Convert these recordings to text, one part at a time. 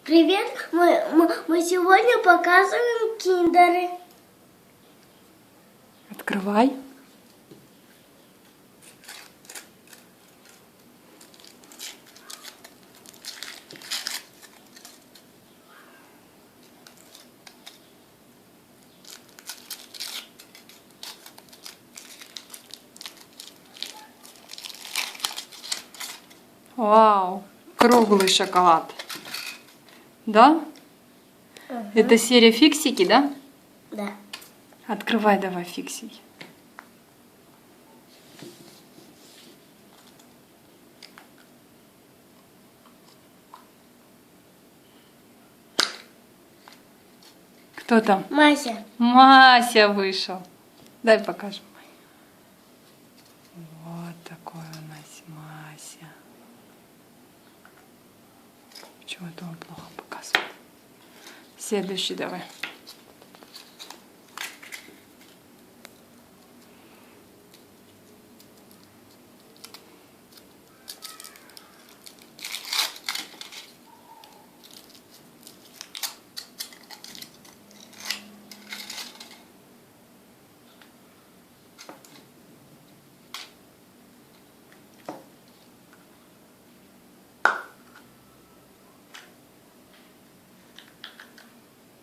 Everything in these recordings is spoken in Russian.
Привет! Мы сегодня показываем киндеры. Открывай. Вау, круглый шоколад. Да? Ага. Это серия фиксики, да? Да. Открывай давай фиксики. Кто там? Мася. Мася вышел. Дай покажем. Вот такой у нас Мася. Почему-то он плохо показывает. Следующий давай.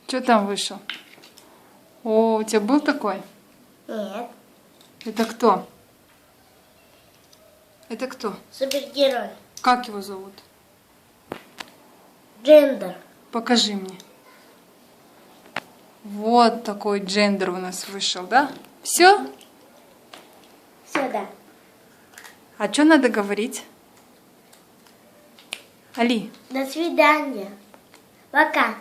Что там вышел? О, у тебя был такой? Нет. Это кто? Это кто? Супергерой. Как его зовут? Джендер. Покажи мне. Вот такой джендер у нас вышел, да? Все? Сюда. А что надо говорить? Али? До свидания. Пока.